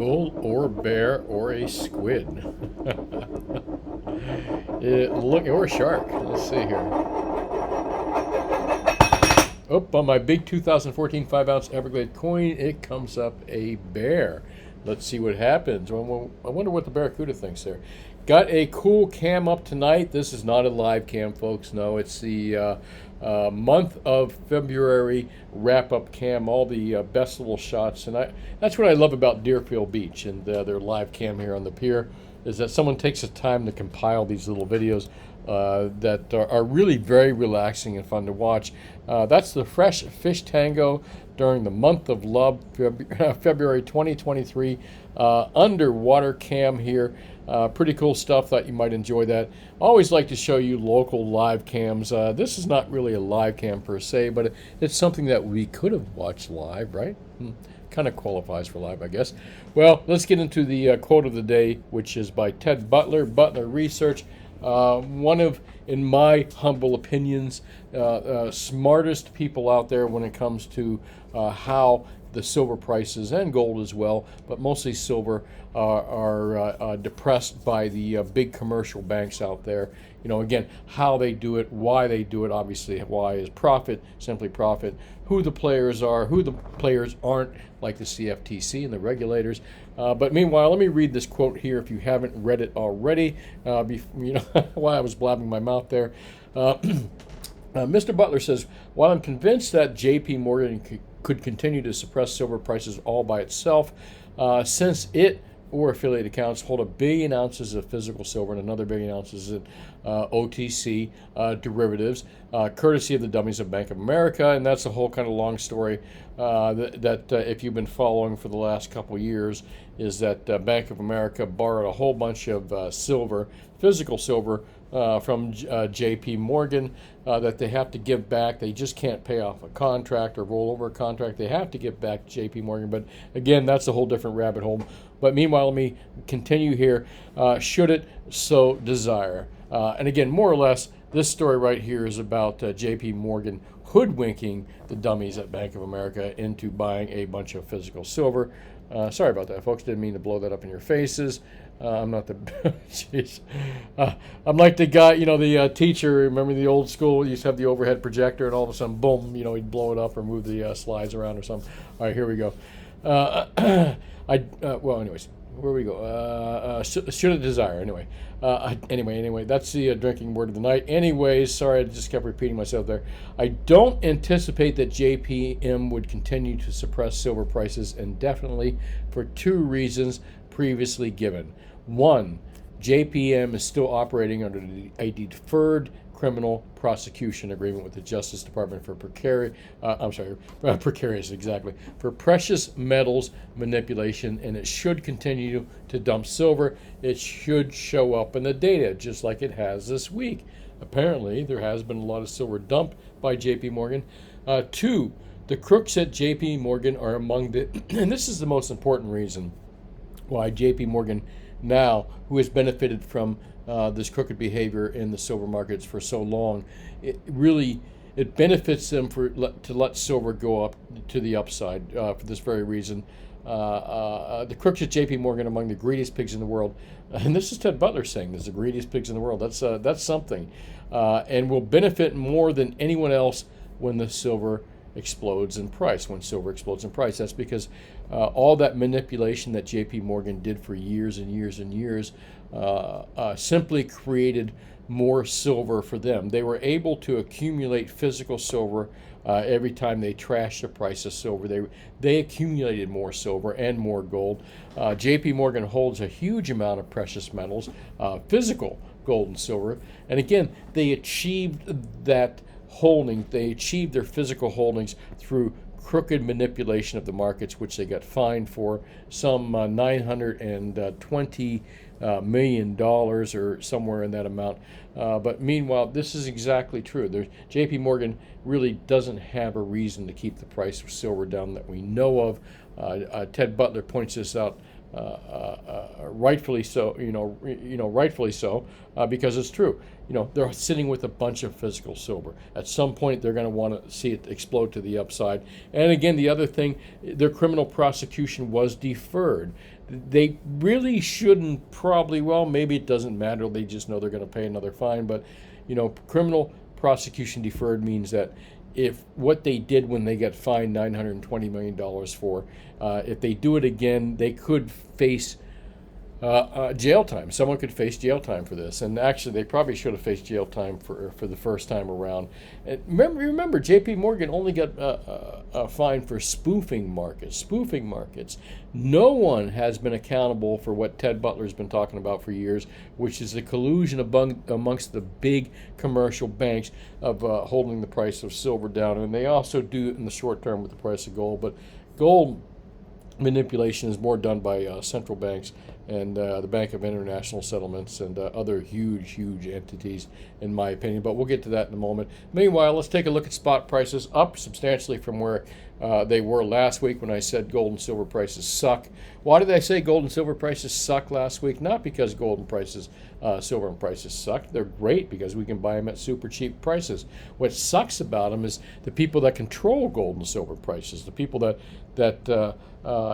bull or bear or a squid. Look, or a shark. Let's see here. Oh, on my big 2014 5-ounce Everglade coin, it comes up a bear. Let's see what happens. I wonder what the Barracuda thinks there. Got a cool cam up tonight. This is not a live cam, folks. No, it's the month of February wrap-up cam, all the best little shots. And that's what I love about Deerfield Beach and their live cam here on the pier, is that someone takes the time to compile these little videos that are really very relaxing and fun to watch. That's the Fresh Fish Tango during the month of love, February 2023, underwater cam here. Pretty cool stuff. Thought you might enjoy that. Always like to show you local live cams. This is not really a live cam per se, but it's something that we could have watched live, right? Kind of qualifies for live, I guess. Well, let's get into the quote of the day, which is by Ted Butler, Butler Research. One of, in my humble opinions, smartest people out there when it comes to how the silver prices and gold as well, but mostly silver, are depressed by the big commercial banks out there. You know, again, how they do it, why they do it. Obviously, why is profit, simply profit. Who the players are, who the players aren't, like the CFTC and the regulators. But meanwhile, let me read this quote here if you haven't read it already. While I was blabbing my mouth there. Mr. Butler says, while I'm convinced that J.P. Morgan could continue to suppress silver prices all by itself, since it or affiliate accounts hold 1 billion ounces of physical silver and another 1 billion ounces in OTC derivatives, courtesy of the dummies of Bank of America. And that's a whole kind of long story that if you've been following for the last couple of years, is that Bank of America borrowed a whole bunch of silver, physical silver, from J.P. Morgan that they have to give back. They just can't pay off a contract or roll over a contract. They have to give back to J.P. Morgan. But again, that's a whole different rabbit hole. But meanwhile, let me continue here. Should it so desire? And again, more or less, this story right here is about J.P. Morgan hoodwinking the dummies at Bank of America into buying a bunch of physical silver. Sorry about that, folks. Didn't mean to blow that up in your faces. I'm not the, jeez. I'm like the guy, the teacher. Remember the old school? You used to have the overhead projector, and all of a sudden, boom, he'd blow it up or move the slides around or something. All right, here we go. Well, anyways, where we go? Should it desire? Anyway, anyway, that's the drinking word of the night. Anyways, sorry, I just kept repeating myself there. I don't anticipate that JPM would continue to suppress silver prices indefinitely for 2 reasons previously given. 1, JPM is still operating under a deferred criminal prosecution agreement with the Justice Department for precarious, exactly, for precious metals manipulation, and it should continue to dump silver. It should show up in the data, just like it has this week. Apparently, there has been a lot of silver dumped by J.P. Morgan. 2, the crooks at J.P. Morgan are among the, and this is the most important reason why J.P. Morgan now, who has benefited from this crooked behavior in the silver markets for so long, it benefits them to let silver go up to the upside for this very reason. The crooks at J.P. Morgan among the greediest pigs in the world, and this is Ted Butler saying this, the greediest pigs in the world. That's something, and will benefit more than anyone else when the silver explodes in price. When silver explodes in price, that's because all that manipulation that J.P. Morgan did for years and years and years simply created more silver for them. They were able to accumulate physical silver every time they trashed the price of silver. They accumulated more silver and more gold. J.P. Morgan holds a huge amount of precious metals, physical gold and silver, and again, they achieved that holding. They achieved their physical holdings through crooked manipulation of the markets, which they got fined for some $920 million or somewhere in that amount. But meanwhile, this is exactly true. J.P. Morgan really doesn't have a reason to keep the price of silver down that we know of. Ted Butler points this out rightfully so. Rightfully so, because it's true. They're sitting with a bunch of physical silver. At some point, they're going to want to see it explode to the upside. And again, the other thing, their criminal prosecution was deferred. They really shouldn't probably, well, maybe it doesn't matter. They just know they're going to pay another fine. But, criminal prosecution deferred means that if what they did when they got fined $920 million for, if they do it again, they could face jail time. Someone could face jail time for this, and actually, they probably should have faced jail time for the first time around. And remember, J.P. Morgan only got a fine for spoofing markets. Spoofing markets. No one has been accountable for what Ted Butler's been talking about for years, which is the collusion amongst the big commercial banks of holding the price of silver down, and they also do it in the short term with the price of gold. But gold manipulation is more done by central banks and the Bank of International Settlements and other huge entities, in my opinion. But we'll get to that in a moment. Meanwhile, let's take a look at spot prices, up substantially from where they were last week when I said gold and silver prices suck. Why did I say gold and silver prices suck last week? Not because gold and prices, silver and prices suck. They're great because we can buy them at super cheap prices. What sucks about them is the people that control gold and silver prices, the people that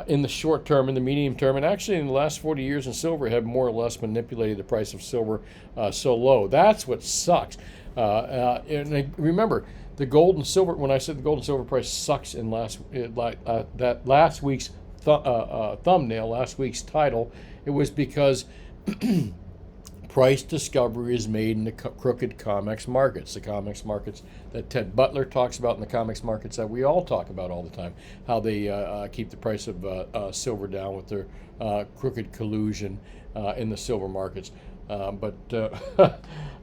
in the short term, in the medium term, and actually in the last 40 years in silver have more or less manipulated the price of silver so low. That's what sucks. And remember, the gold and silver, when I said the gold and silver price sucks in last week's thumbnail, last week's title, it was because price discovery is made in the crooked COMEX markets, the COMEX markets that Ted Butler talks about and the COMEX markets that we all talk about all the time, how they keep the price of silver down with their crooked collusion in the silver markets. But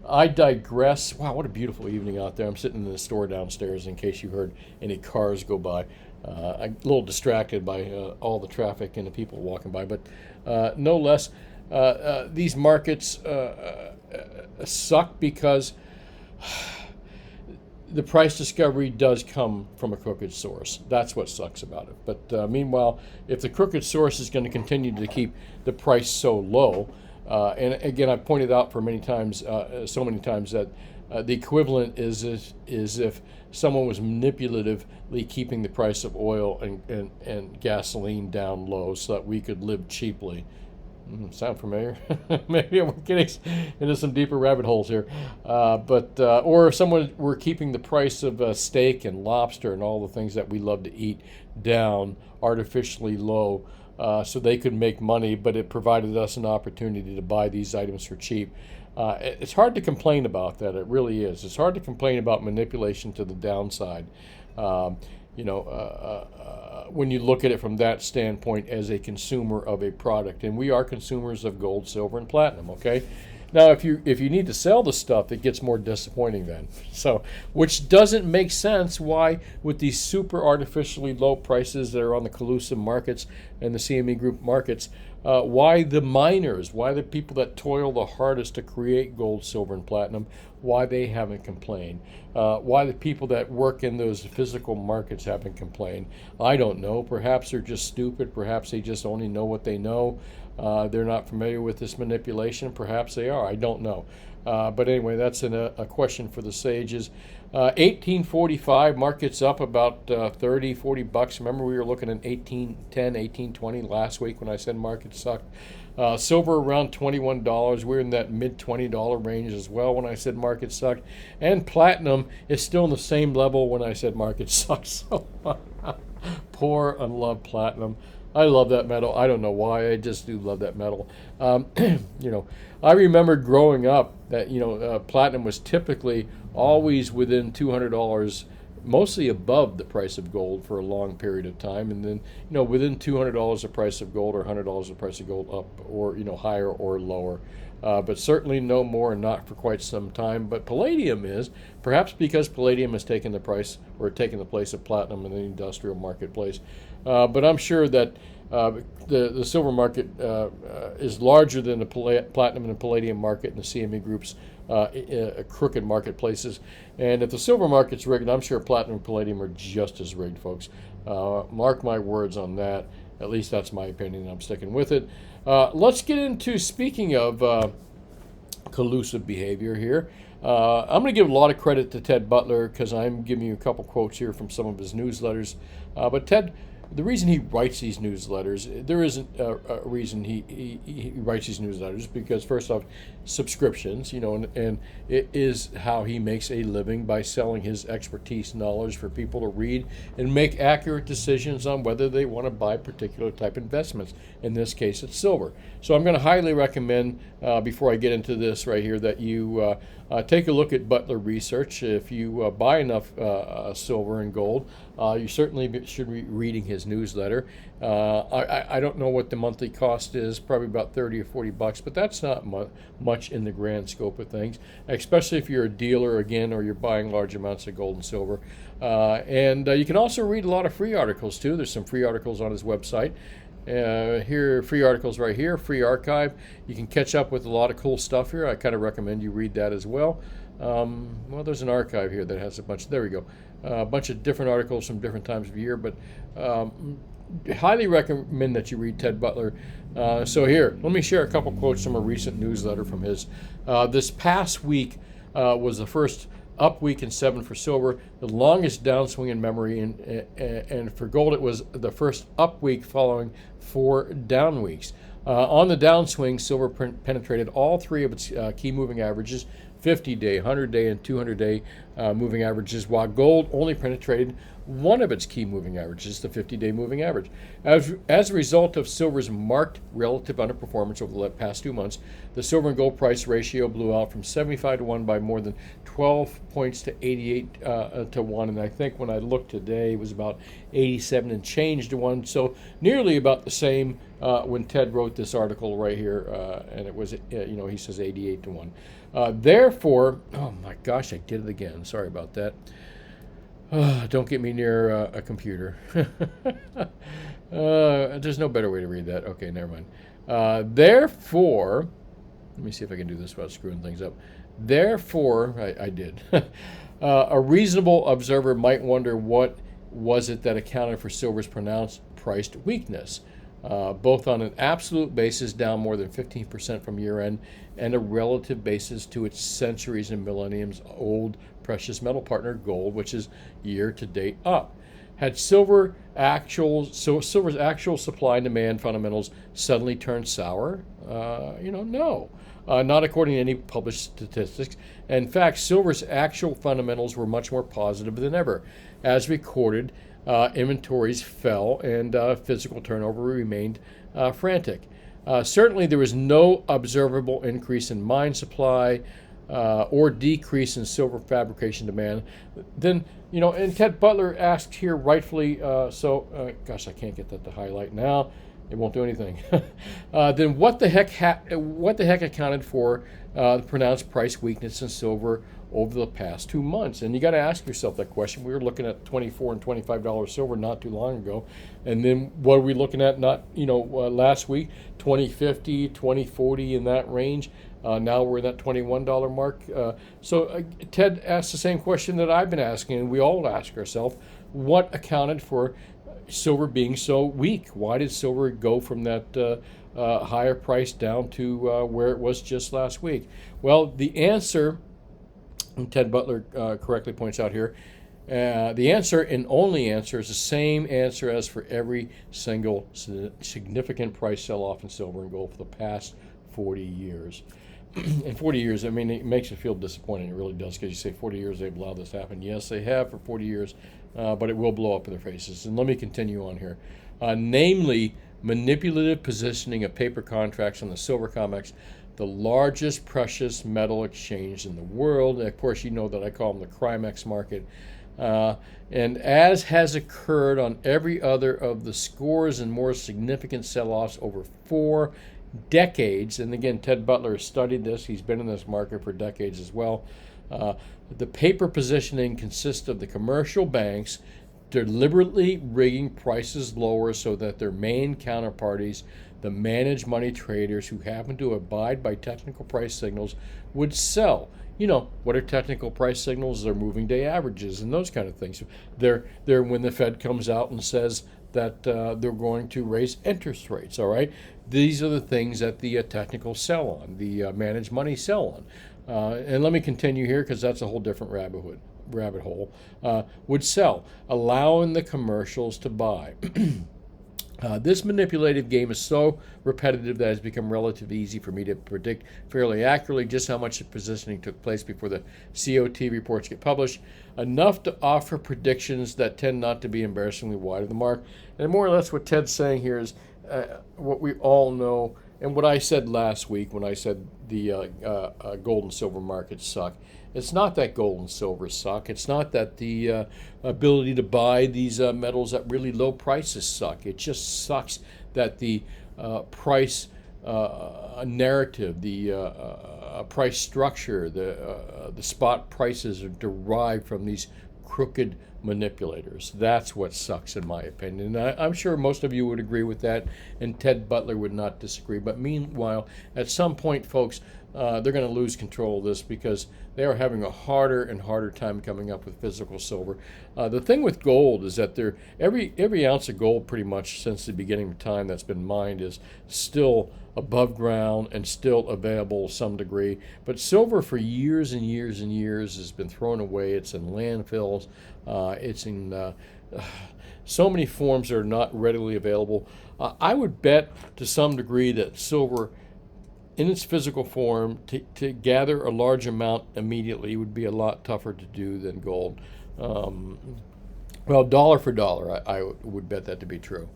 I digress. Wow, what a beautiful evening out there. I'm sitting in the store downstairs in case you heard any cars go by. I'm a little distracted by all the traffic and the people walking by, but no less, these markets suck because the price discovery does come from a crooked source. That's what sucks about it. But meanwhile, if the crooked source is going to continue to keep the price so low, and again, I've pointed out for many times, so many times that the equivalent is if someone was manipulatively keeping the price of oil and gasoline down low so that we could live cheaply. Sound familiar? Maybe I'm getting into some deeper rabbit holes here. Or if someone were keeping the price of steak and lobster and all the things that we love to eat down artificially low, so they could make money, but it provided us an opportunity to buy these items for cheap. It's hard to complain about that. It really is. It's hard to complain about manipulation to the downside. When you look at it from that standpoint as a consumer of a product, and we are consumers of gold, silver, and platinum. Okay. Now, if you need to sell the stuff, it gets more disappointing then. So, which doesn't make sense. Why, with these super artificially low prices that are on the collusive markets and the CME Group markets, why the miners, why the people that toil the hardest to create gold, silver, and platinum, why they haven't complained, why the people that work in those physical markets haven't complained. I don't know. Perhaps they're just stupid. Perhaps they just only know what they know. They're not familiar with this manipulation. Perhaps they are. I don't know. But anyway, that's a question for the sages. 1845, market's up about 30, 40 bucks. Remember we were looking at 1810, 1820 last week when I said market sucked. Silver around $21. We're in that mid $20 range as well when I said market sucked. And platinum is still in the same level when I said market sucked. So poor unloved platinum. I love that metal. I don't know why. I just do love that metal. I remember growing up that platinum was typically always within $200, mostly above the price of gold for a long period of time, and then within $200 the price of gold or $100 the price of gold up or higher or lower. But certainly no more and not for quite some time. But palladium is, perhaps because palladium has taken the place of platinum in the industrial marketplace. But I'm sure that the silver market is larger than the platinum and the palladium market in the CME Group's crooked marketplaces. And if the silver market's rigged, I'm sure platinum and palladium are just as rigged, folks. Mark my words on that. At least that's my opinion. I'm sticking with it. Let's get into, speaking of collusive behavior here. I'm going to give a lot of credit to Ted Butler because I'm giving you a couple quotes here from some of his newsletters. But Ted, the reason he writes these newsletters, there isn't a reason he writes these newsletters, because first off, subscriptions, and it is how he makes a living, by selling his expertise, knowledge for people to read and make accurate decisions on whether they want to buy particular type investments. In this case, it's silver. So I'm going to highly recommend, before I get into this right here, that you take a look at Butler Research. If you buy enough silver and gold, you certainly should be reading his newsletter. I don't know what the monthly cost is, probably about 30 or 40 bucks, but that's not much in the grand scope of things, especially if you're a dealer, again, or you're buying large amounts of gold and silver. And you can also read a lot of free articles too. There's some free articles on his website. Here, free articles right here, free archive. You can catch up with a lot of cool stuff here. I kind of recommend you read that as well. Well, there's an archive here that has a bunch. There we go. A bunch of different articles from different times of year, but highly recommend that you read Ted Butler. So here, let me share a couple quotes from a recent newsletter from his. This past week was the first up week in 7 for silver, the longest downswing in memory, and for gold it was the first up week following 4 down weeks. On the downswing, silver penetrated all 3 of its key moving averages, 50-day, 100-day, and 200-day moving averages, while gold only penetrated one of its key moving averages, the 50-day moving average. As a result of silver's marked relative underperformance over the past 2 months, the silver and gold price ratio blew out from 75 to 1 by more than 12 points to 88 to 1. And I think when I looked today, it was about 87 and change to 1. So nearly about the same when Ted wrote this article right here. And it was, he says 88 to 1. Therefore, oh my gosh, I did it again. Sorry about that. Don't get me near a computer. There's no better way to read that. Okay, never mind. Therefore, let me see if I can do this without screwing things up. Therefore, I did. A reasonable observer might wonder what was it that accounted for silver's pronounced priced weakness, both on an absolute basis, down more than 15% from year-end, and a relative basis to its centuries and millenniums old precious metal partner gold, which is year-to-date up. Had silver's actual supply and demand fundamentals suddenly turned sour? No. Not according to any published statistics. In fact, silver's actual fundamentals were much more positive than ever. As recorded, inventories fell and physical turnover remained frantic. Certainly, there was no observable increase in mine supply or decrease in silver fabrication demand. Then, and Ted Butler asked here rightfully, gosh, I can't get that to highlight now. It won't do anything. Then what the heck accounted for the pronounced price weakness in silver over the past 2 months? And you got to ask yourself that question. We were looking at $24 and $25 silver not too long ago, and then what are we looking at? Last week, $20.50, $20.40 in that range. Now we're in that $21 mark. So Ted asked the same question that I've been asking, and we all ask ourselves: what accounted for silver being so weak? Why did silver go from that higher price down to where it was just last week? Well, the answer, and Ted Butler correctly points out here, the answer and only answer is the same answer as for every single significant price sell-off in silver and gold for the past 40 years. In 40 years, I mean, it makes you feel disappointing. It really does, because you say 40 years they've allowed this to happen. Yes, they have for 40 years, but it will blow up in their faces. And let me continue on here. Namely, manipulative positioning of paper contracts on the silver COMEX, the largest precious metal exchange in the world. And of course, you know that I call them the Crimex market. And as has occurred on every other of the scores and more significant sell-offs over 4 decades, and again, Ted Butler has studied this. He's been in this market for decades as well. The paper positioning consists of the commercial banks deliberately rigging prices lower so that their main counterparties, the managed money traders who happen to abide by technical price signals would sell. What are technical price signals? They're moving day averages and those kind of things. They're when the Fed comes out and says that they're going to raise interest rates, all right? These are the things that the technical sell on, the managed money sell on. And let me continue here because that's a whole different rabbit hole. Would sell, allowing the commercials to buy. This manipulative game is so repetitive that it's become relatively easy for me to predict fairly accurately just how much positioning took place before the COT reports get published, enough to offer predictions that tend not to be embarrassingly wide of the mark. And more or less what Ted's saying here is what we all know, and what I said last week when I said the gold and silver markets suck. It's not that gold and silver suck. It's not that the ability to buy these metals at really low prices suck. It just sucks that the price narrative, the price structure, the spot prices are derived from these crooked manipulators. That's what sucks, in my opinion. And I'm sure most of you would agree with that, and Ted Butler would not disagree. But meanwhile, at some point, folks, they're going to lose control of this because they are having a harder and harder time coming up with physical silver. The thing with gold is that every ounce of gold pretty much since the beginning of time that's been mined is still above ground and still available to some degree. But silver for years and years and years has been thrown away. It's in landfills. It's in so many forms that are not readily available. I would bet to some degree that silver in its physical form, to gather a large amount immediately would be a lot tougher to do than gold. Well, dollar for dollar, I would bet that to be true.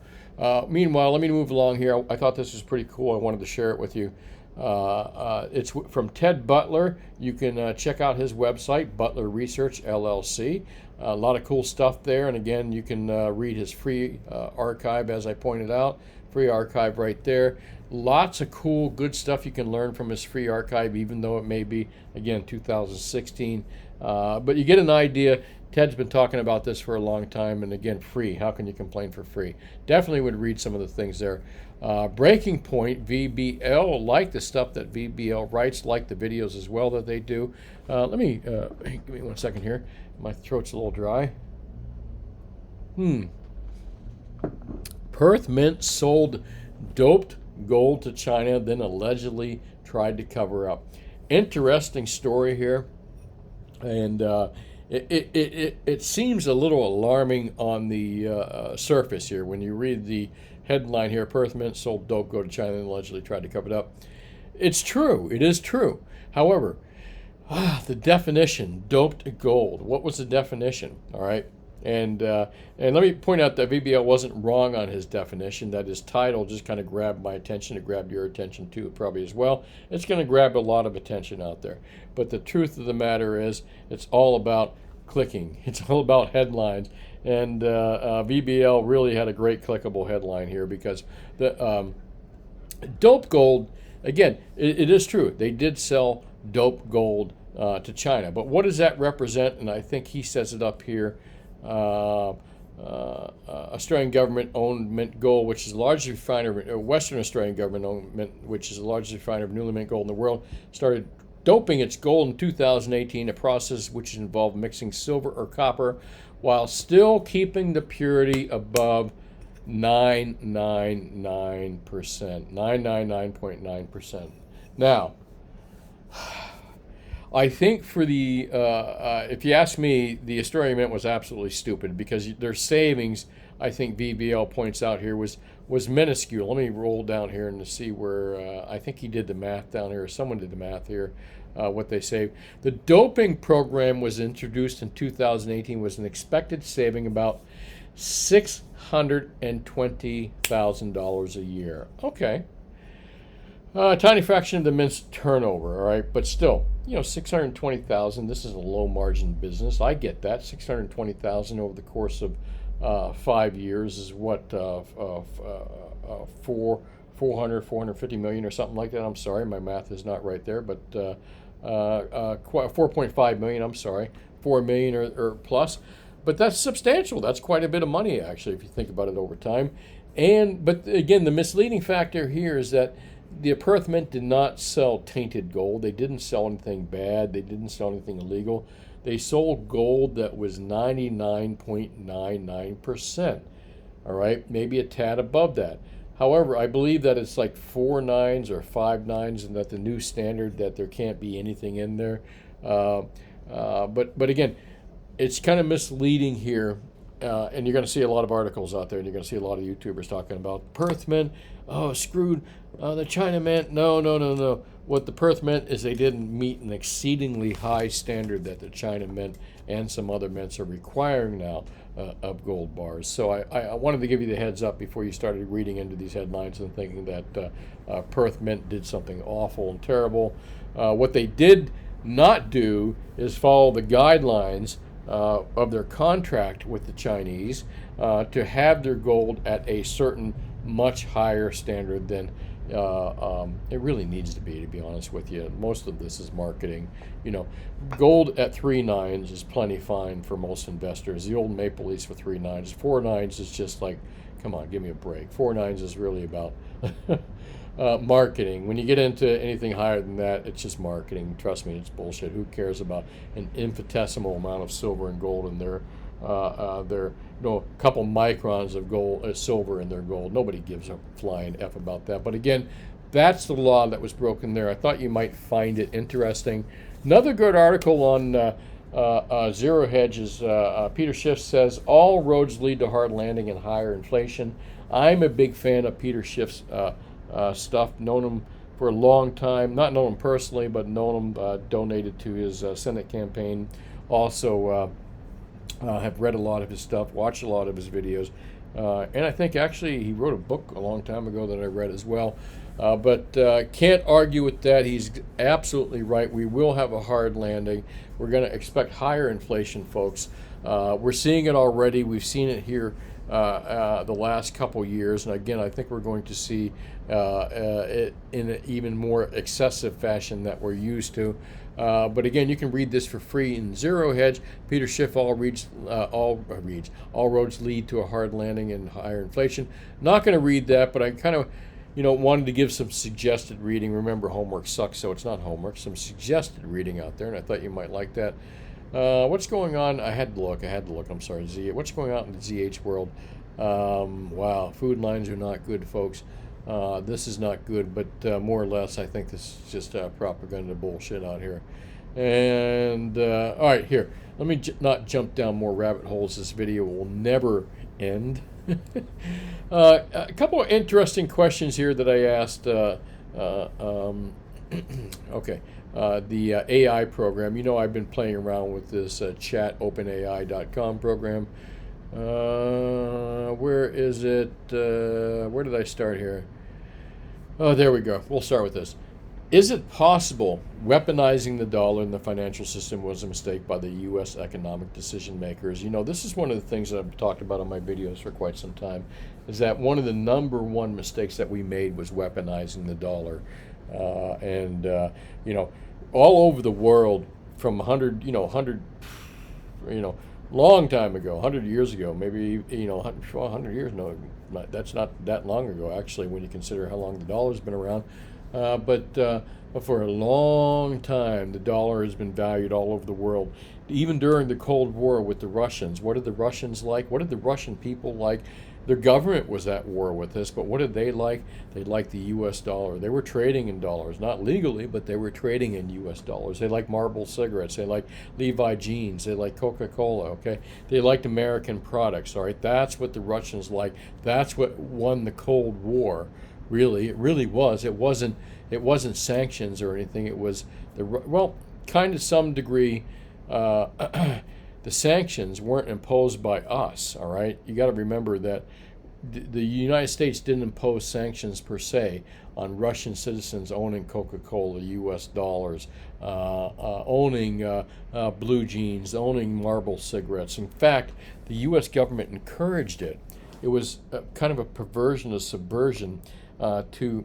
Meanwhile, let me move along here. I thought this was pretty cool. I wanted to share it with you. It's from Ted Butler. You can check out his website, Butler Research, LLC. A lot of cool stuff there. And again, you can read his free archive, as I pointed out. Free archive right there. Lots of cool, good stuff you can learn from his free archive, even though it may be, again, 2016. But you get an idea. Ted's been talking about this for a long time, and again, free. How can you complain for free? Definitely would read some of the things there. Breaking Point, VBL, like the stuff that VBL writes, like the videos as well that they do. Let me, give me 1 second here. My throat's a little dry. Perth Mint sold doped gold to China, then allegedly tried to cover up. Interesting story here, and it seems a little alarming on the surface here when you read the headline here. Perth Mint sold dope gold to China and allegedly tried to cover it up. It's true. It is true. However, the definition, doped gold. What was the definition? All right. And let me point out that VBL wasn't wrong on his definition, that his title just kind of grabbed my attention. It grabbed your attention too, probably as well. It's going to grab a lot of attention out there. But the truth of the matter is, it's all about clicking. It's all about headlines. And VBL really had a great clickable headline here because the dope gold, again, it is true. They did sell dope gold to China. But what does that represent? And I think he says it up here. Australian government-owned mint gold, which is the largest refiner, Western Australian government-owned mint, which is the largest refiner of newly mint gold in the world, started doping its gold in 2018, a process which involved mixing silver or copper while still keeping the purity above 999%, 999.9%. Now, I think for the, if you ask me, the Australian Mint was absolutely stupid because their savings, I think VBL points out here, was minuscule. Let me roll down here and to see where, I think he did the math down here, or someone did the math here, what they saved. The doping program was introduced in 2018, was an expected saving about $620,000 a year. Okay. A tiny fraction of the mint's turnover, all right, but still, $620,000. This is a low margin business. I get that. $620,000 over the course of 5 years is what 450 million or something like that. I'm sorry, my math is not right there, but 4.5 million. I'm sorry, 4 million or plus. But that's substantial. That's quite a bit of money, actually, if you think about it over time. But again, the misleading factor here is that the Perth Mint did not sell tainted gold. They didn't sell anything bad. They didn't sell anything illegal. They sold gold that was 99.99%. All right, maybe a tad above that. However, I believe that it's like 4 nines or 5 nines, and that the new standard that there can't be anything in there. But again, it's kind of misleading here, and you're going to see a lot of articles out there, and you're going to see a lot of YouTubers talking about Perth Mint. Oh, screwed the China Mint. No. What the Perth Mint is, they didn't meet an exceedingly high standard that the China Mint and some other mints are requiring now of gold bars. So I wanted to give you the heads up before you started reading into these headlines and thinking that Perth Mint did something awful and terrible. What they did not do is follow the guidelines of their contract with the Chinese to have their gold at a certain much higher standard than it really needs to be honest with you. Most of this is marketing. Gold at 3 nines is plenty fine for most investors. The old Maple Leafs for 3 nines. 4 nines is just like, come on, give me a break. 4 nines is really about marketing. When you get into anything higher than that, it's just marketing. Trust me, it's bullshit. Who cares about an infinitesimal amount of silver and gold in their couple microns of gold, silver in their gold? Nobody gives a flying F about that. But again, that's the law that was broken there. I thought you might find it interesting. Another good article on Zero Hedge is Peter Schiff says all roads lead to hard landing and higher inflation. I'm a big fan of Peter Schiff's stuff. Known him for a long time. Not known him personally, but known him. Donated to his Senate campaign. Also have read a lot of his stuff, watched a lot of his videos, and I think actually he wrote a book a long time ago that I read as well. But can't argue with that. He's absolutely right. We will have a hard landing. We're going to expect higher inflation, folks. We're seeing it already. We've seen it here the last couple years, and again, I think we're going to see it in an even more excessive fashion that we're used to. But again, you can read this for free in Zero Hedge. Peter Schiff, all roads lead to a hard landing and higher inflation. Not going to read that, but I kind of, wanted to give some suggested reading. Remember, homework sucks, so it's not homework. Some suggested reading out there, and I thought you might like that. What's going on? I had to look. I'm sorry, Z. What's going on in the ZH world? Wow, food lines are not good, folks. This is not good, but more or less, I think this is just propaganda bullshit out here. And all right, here, let me not jump down more rabbit holes. This video will never end. A couple of interesting questions here that I asked. Okay, the AI program. I've been playing around with this chat openai.com program. Where is it? Where did I start here? Oh, there we go. We'll start with this. Is it possible weaponizing the dollar in the financial system was a mistake by the U.S. economic decision makers? This is one of the things that I've talked about on my videos for quite some time, is that one of the number one mistakes that we made was weaponizing the dollar. All over the world from 100 long time ago, 100 years ago, maybe, 100 years, no, that's not that long ago, actually, when you consider how long the dollar's been around. But for a long time, the dollar has been valued all over the world. Even during the Cold War with the Russians, what did the Russians like? What did the Russian people like? Their government was at war with us, but what did they like? They liked the U.S. dollar. They were trading in dollars, not legally, but they were trading in U.S. dollars. They liked Marlboro cigarettes. They liked Levi jeans. They liked Coca-Cola, okay? They liked American products, all right? That's what the Russians liked. That's what won the Cold War, really. It really was. It wasn't sanctions or anything. It was, kind of some degree, the sanctions weren't imposed by us, all right? You got to remember that the United States didn't impose sanctions per se on Russian citizens owning Coca-Cola, U.S. dollars, owning blue jeans, owning Marlboro cigarettes. In fact, the U.S. government encouraged it. It was kind of a perversion, a subversion to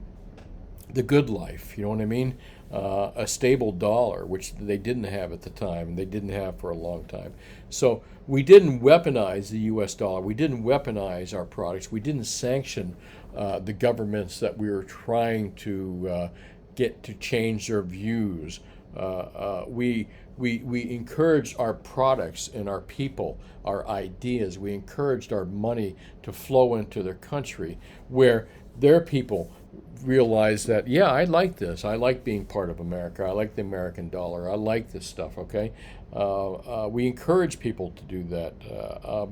the good life, you know what I mean? A stable dollar, which they didn't have at the time, and they didn't have for a long time. So we didn't weaponize the U.S. dollar. We didn't weaponize our products. We didn't sanction the governments that we were trying to get to change their views. We encouraged our products and our people, our ideas. We encouraged our money to flow into their country, where their people realize that, yeah, I like this. I like being part of America. I like the American dollar. I like this stuff. Okay, we encourage people to do that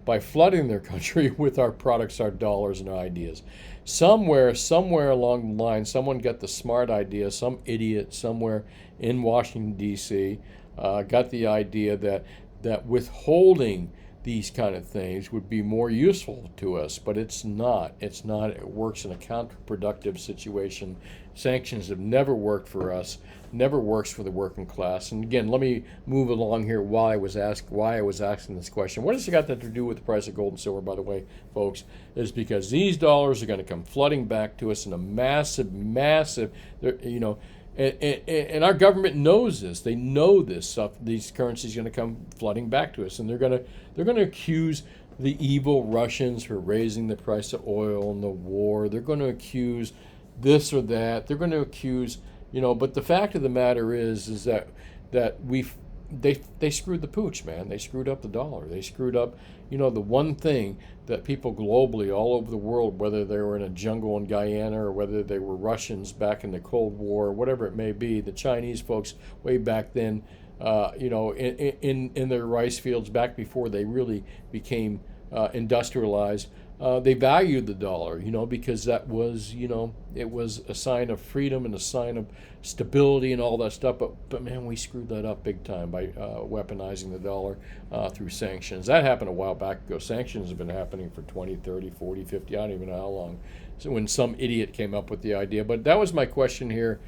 by flooding their country with our products, our dollars, and our ideas. Somewhere along the line, someone got the smart idea. Some idiot somewhere in Washington D.C. Got the idea that withholding these kind of things would be more useful to us, but it's not. It's not. It works in a counterproductive situation. Sanctions have never worked for us, never works for the working class. And again, let me move along here why I was asking this question. What has it got to do with the price of gold and silver, by the way, folks? Is because these dollars are going to come flooding back to us in a massive, and our government knows this. They know this stuff. These currencies are going to come flooding back to us, and they're going to accuse the evil Russians for raising the price of oil in the war. They're going to accuse this or that. They're going to accuse, But the fact of the matter is that they screwed the pooch, man. They screwed up the dollar. They screwed up, the one thing that people globally, all over the world, whether they were in a jungle in Guyana or whether they were Russians back in the Cold War, whatever it may be, the Chinese folks way back then, in their rice fields back before they really became industrialized, they valued the dollar, because that was, it was a sign of freedom and a sign of stability and all that stuff. But man, we screwed that up big time by weaponizing the dollar through sanctions. That happened a while back ago. Sanctions have been happening for 20, 30, 40, 50, I don't even know how long. So when some idiot came up with the idea. But that was my question here.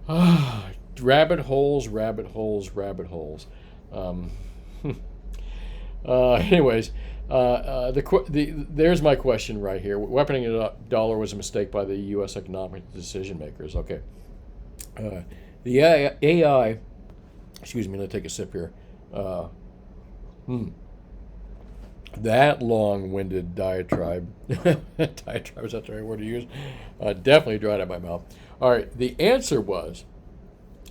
Rabbit holes, rabbit holes, rabbit holes. Anyways, there's my question right here. Weaponing the dollar was a mistake by the U.S. economic decision makers. Okay. The AI, excuse me, let me take a sip here. That long-winded diatribe, is that the right word to use? Definitely dried out my mouth. All right, the answer was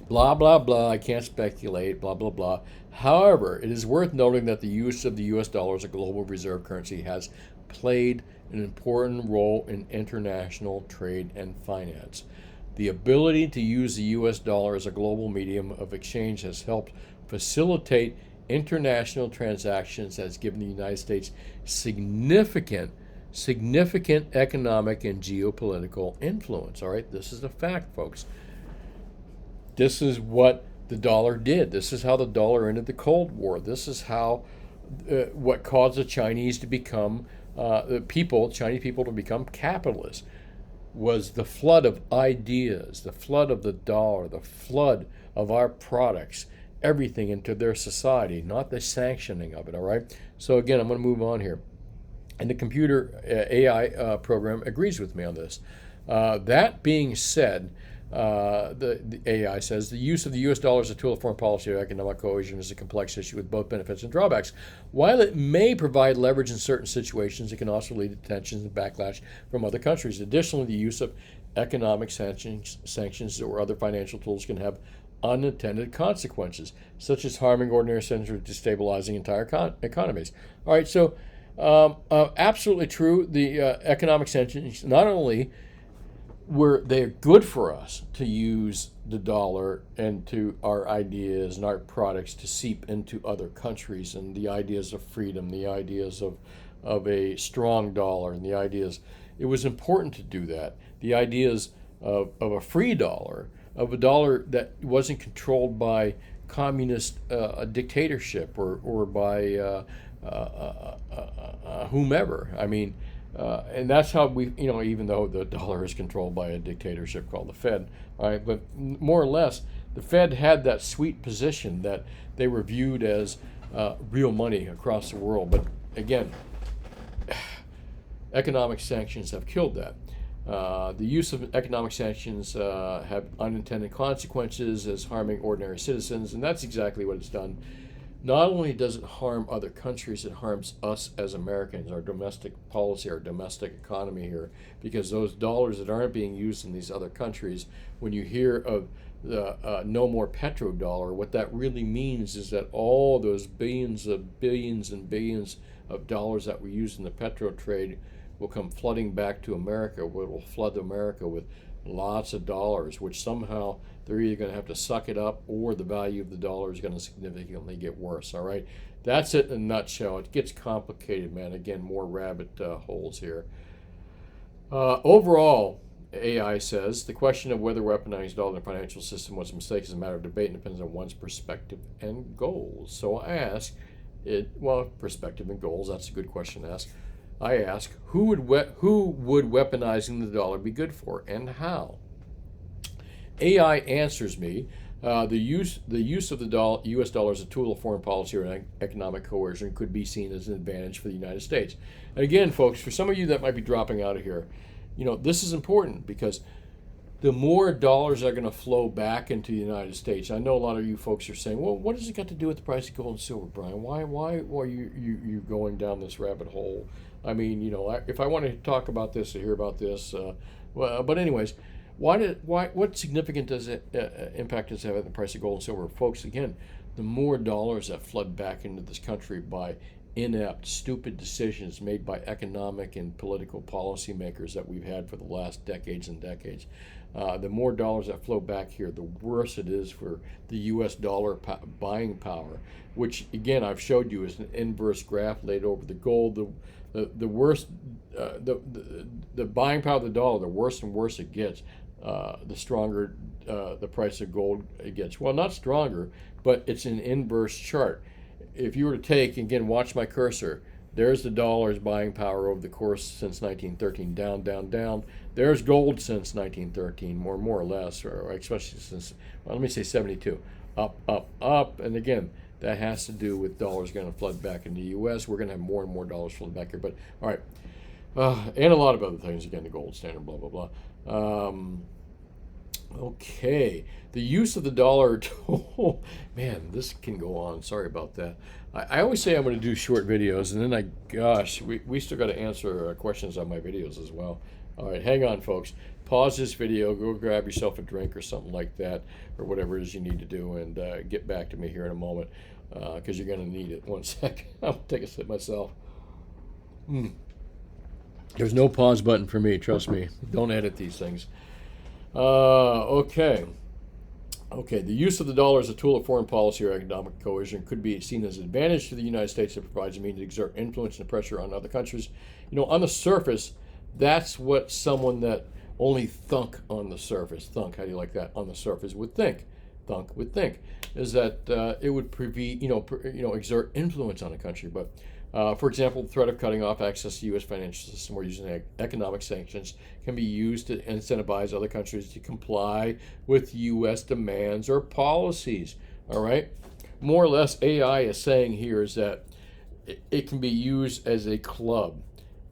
blah, blah, blah, I can't speculate, blah, blah, blah. However, it is worth noting that the use of the U.S. dollar as a global reserve currency has played an important role in international trade and finance. The ability to use the U.S. dollar as a global medium of exchange has helped facilitate international transactions, has given the United States significant economic and geopolitical influence. All right, this is a fact, folks. This is what the dollar did. This is how the dollar ended the Cold War. This is how what caused the Chinese to become Chinese people to become capitalists, was the flood of ideas, the flood of the dollar, the flood of our products, everything into their society, not the sanctioning of it. All right. So again, I'm going to move on here, and the computer AI program agrees with me on this. That being said, the AI says the use of the U.S. dollar as a tool of foreign policy or economic cohesion is a complex issue with both benefits and drawbacks. While it may provide leverage in certain situations, it can also lead to tensions and backlash from other countries. Additionally, the use of economic sanctions or other financial tools can have unintended consequences, such as harming ordinary citizens or destabilizing entire economies. All right, so absolutely true. The economic sanctions not only they're good for us to use the dollar and to our ideas and our products to seep into other countries, and the ideas of freedom, the ideas of a strong dollar, and the ideas, it was important to do that. The ideas of a free dollar, of a dollar that wasn't controlled by communist dictatorship or by whomever. I mean, and that's how we, even though the dollar is controlled by a dictatorship called the Fed, all right, but more or less, the Fed had that sweet position that they were viewed as real money across the world. But again, economic sanctions have killed that. The use of economic sanctions have unintended consequences as harming ordinary citizens, and that's exactly what it's done. Not only does it harm other countries, it harms us as Americans, our domestic policy, our domestic economy here, because those dollars that aren't being used in these other countries, when you hear of the no more petrodollar, what that really means is that all those billions and billions of dollars that we use in the petro trade will come flooding back to America, where it will flood America with lots of dollars, which somehow they're either going to have to suck it up or the value of the dollar is going to significantly get worse. All right, that's it in a nutshell. It gets complicated, man. Again, more rabbit holes here. Overall, AI says the question of whether weaponized dollar in the financial system was a mistake is a matter of debate and depends on one's perspective and goals. So I ask perspective and goals, that's a good question to ask. I ask, who would weaponizing the dollar be good for, and how? AI answers me, the use of the U.S. dollar as a tool of foreign policy or economic coercion could be seen as an advantage for the United States. And again, folks, for some of you that might be dropping out of here, this is important because the more dollars that are going to flow back into the United States. I know a lot of you folks are saying, well, what does it got to do with the price of gold and silver, Brian? Why are you going down this rabbit hole? I mean, if I want to talk about this or hear about this, but anyways, what significant impact does it have on the price of gold and silver? Folks, again, the more dollars that flood back into this country by inept, stupid decisions made by economic and political policymakers that we've had for the last decades and decades, the more dollars that flow back here, the worse it is for the U.S. dollar buying power, which again I've showed you is an inverse graph laid over the gold. The worse the buying power of the dollar, the worse and worse it gets, the stronger the price of gold it gets. Well, not stronger, but it's an inverse chart. If you were to take, again, watch my cursor, there's the dollar's buying power over the course since 1913, down, down, down. There's gold since 1913, more or less, or especially since, let me say 72, up, up, up. And again, that has to do with dollars going to flood back into the U.S. We're going to have more and more dollars flood back here. But, all right, and a lot of other things, again, the gold standard, blah, blah, blah. Okay, the use of the dollar tool, man, this can go on. Sorry about that. I always say I'm going to do short videos, and then we still got to answer questions on my videos as well. All right, hang on, folks. Pause this video, go grab yourself a drink or something like that, or whatever it is you need to do, and get back to me here in a moment, because you're going to need it. 1 second. I'll take a sip myself. There's no pause button for me, trust me. Don't edit these things. Okay, the use of the dollar as a tool of foreign policy or economic coercion could be seen as an advantage to the United States. It provides a means to exert influence and pressure on other countries. On the surface, that's what someone that only thunk on the surface, thunk, how do you like that, on the surface would think. Thunk would think, is that it would exert influence on a country. But for example, the threat of cutting off access to the U.S. financial system or using economic sanctions can be used to incentivize other countries to comply with U.S. demands or policies. All right? More or less, AI is saying here is that it can be used as a club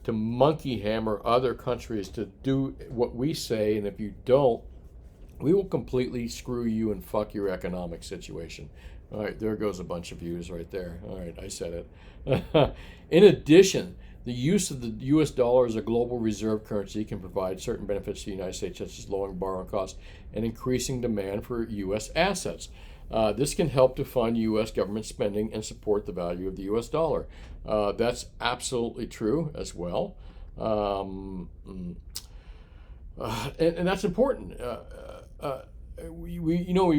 to monkey hammer other countries to do what we say, and if you don't, we will completely screw you and fuck your economic situation. All right, there goes a bunch of views right there. All right, I said it. In addition, the use of the U.S. dollar as a global reserve currency can provide certain benefits to the United States, such as lowering borrowing costs and increasing demand for U.S. assets. This can help to fund U.S. government spending and support the value of the U.S. dollar. That's absolutely true as well. And that's important. We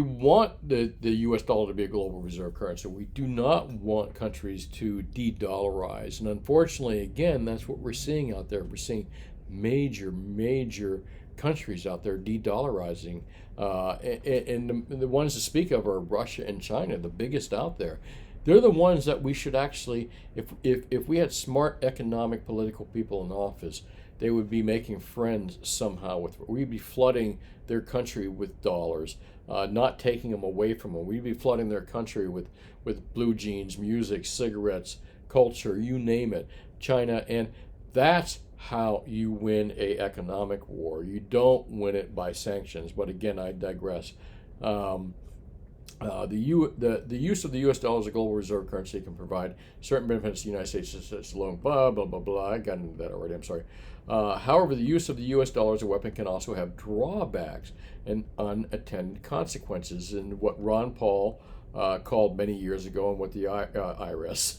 want the U.S. dollar to be a global reserve currency. We do not want countries to de-dollarize. And unfortunately, again, that's what we're seeing out there. We're seeing major countries out there de-dollarizing. And the ones to speak of are Russia and China, the biggest out there. They're the ones that we should actually, if we had smart economic political people in office, they would be making friends somehow with. We'd be flooding their country with dollars, not taking them away from them. We'd be flooding their country with blue jeans, music, cigarettes, culture, you name it, China, and that's how you win a economic war. You don't win it by sanctions. But again, I digress. Um, the use of the U.S. dollar as a global reserve currency can provide certain benefits to the United States as alone. Blah blah blah blah. I got into that already. I'm sorry. However, the use of the U.S. dollar as a weapon can also have drawbacks and unintended consequences. And what Ron Paul called many years ago, and what the IRS,